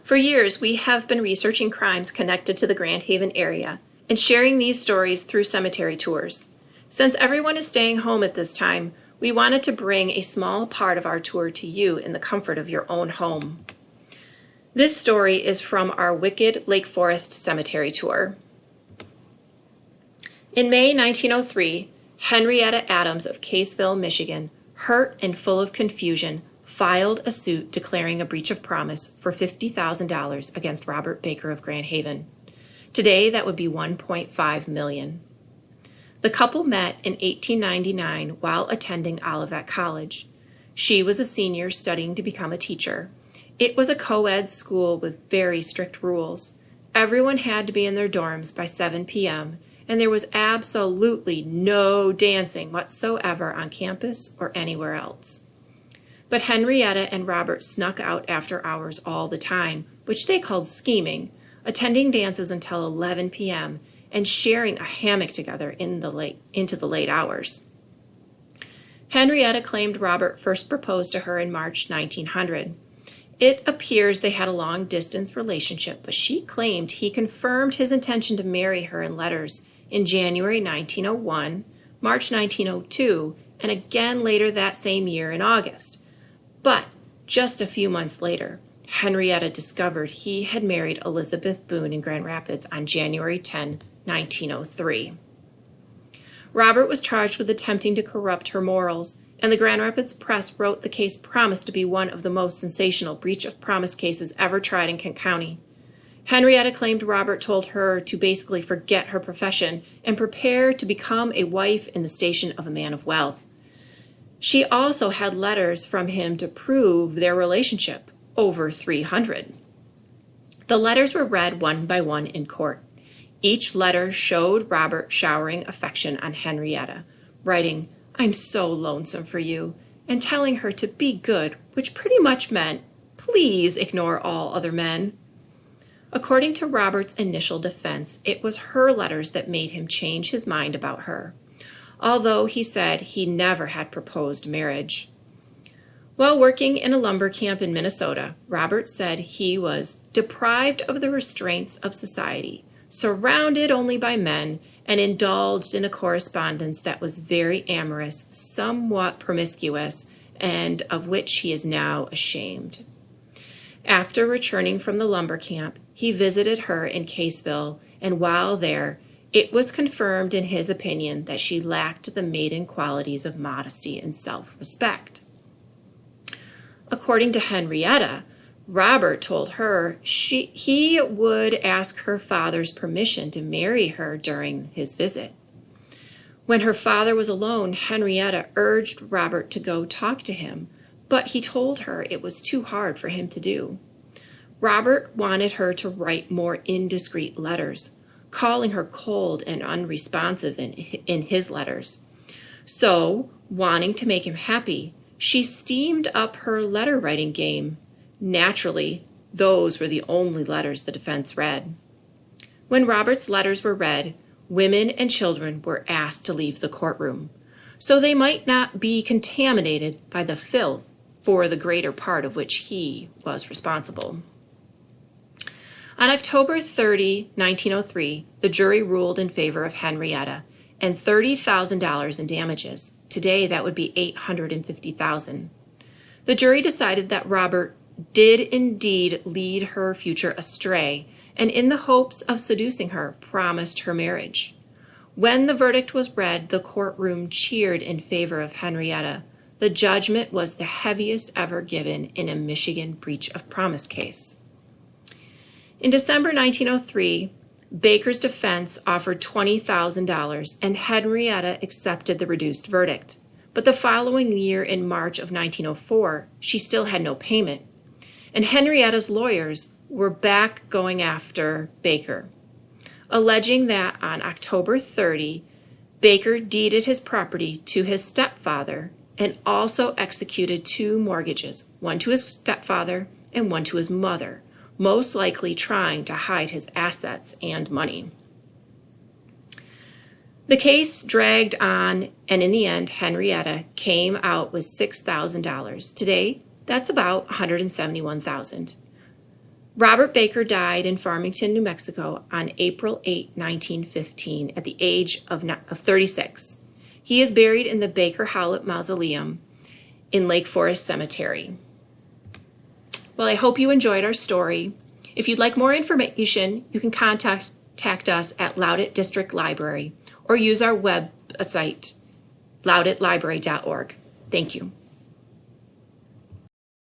For years, we have been researching crimes connected to the Grand Haven area and sharing these stories through cemetery tours. Since everyone is staying home at this time, we wanted to bring a small part of our tour to you in the comfort of your own home. This story is from our Wicked Lake Forest Cemetery tour. In May 1903, Henrietta Adams of Caseville, Michigan, hurt and full of confusion, filed a suit declaring a breach of promise for $50,000 against Robert Baker of Grand Haven. Today, that would be $1.5 million. The couple met in 1899 while attending Olivet College. She was a senior studying to become a teacher. It was a co-ed school with very strict rules. Everyone had to be in their dorms by 7 p.m., and there was absolutely no dancing whatsoever on campus or anywhere else. But Henrietta and Robert snuck out after hours all the time, which they called scheming, attending dances until 11 p.m., and sharing a hammock together into the late hours. Henrietta claimed Robert first proposed to her in March 1900. It appears they had a long-distance relationship, but she claimed he confirmed his intention to marry her in letters in January 1901, March 1902, and again later that same year in August. But just a few months later, Henrietta discovered he had married Elizabeth Boone in Grand Rapids on January 10, 1903. Robert was charged with attempting to corrupt her morals, and the Grand Rapids Press wrote the case promised to be one of the most sensational breach of promise cases ever tried in Kent County. Henrietta claimed Robert told her to basically forget her profession and prepare to become a wife in the station of a man of wealth. She also had letters from him to prove their relationship, over 300. The letters were read one by one in court. Each letter showed Robert showering affection on Henrietta, writing, "I'm so lonesome for you," and telling her to be good, which pretty much meant, please ignore all other men. According to Robert's initial defense, it was her letters that made him change his mind about her, although he said he never had proposed marriage. While working in a lumber camp in Minnesota, Robert said he was deprived of the restraints of society, surrounded only by men, and indulged in a correspondence that was very amorous, somewhat promiscuous, and of which he is now ashamed. After returning from the lumber camp, he visited her in Caseville, and while there, it was confirmed in his opinion that she lacked the maiden qualities of modesty and self-respect. According to Henrietta, Robert told her he would ask her father's permission to marry her during his visit. When her father was alone, Henrietta urged Robert to go talk to him, but he told her it was too hard for him to do. Robert wanted her to write more indiscreet letters, calling her cold and unresponsive in his letters. So, wanting to make him happy, she steamed up her letter-writing game. Naturally, those were the only letters the defense read. When Robert's letters were read, women and children were asked to leave the courtroom, so they might not be contaminated by the filth for the greater part of which he was responsible. On October 30, 1903, the jury ruled in favor of Henrietta and $30,000 in damages. Today, that would be $850,000. The jury decided that Robert did indeed lead her future astray, and in the hopes of seducing her, promised her marriage. When the verdict was read, the courtroom cheered in favor of Henrietta. The judgment was the heaviest ever given in a Michigan breach of promise case. In December 1903, Baker's defense offered $20,000, and Henrietta accepted the reduced verdict. But the following year, in March of 1904, she still had no payment, and Henrietta's lawyers were back going after Baker, alleging that on October 30, Baker deeded his property to his stepfather and also executed 2 mortgages, one to his stepfather and one to his mother, most likely trying to hide his assets and money. The case dragged on, and in the end, Henrietta came out with $6,000. Today, that's about $171,000. Robert Baker died in Farmington, New Mexico on April 8, 1915, at the age of 36. He is buried in the Baker Howlett Mausoleum in Lake Forest Cemetery. Well, I hope you enjoyed our story. If you'd like more information, you can contact us at Loudoun District Library or use our website, loudonlibrary.org. Thank you.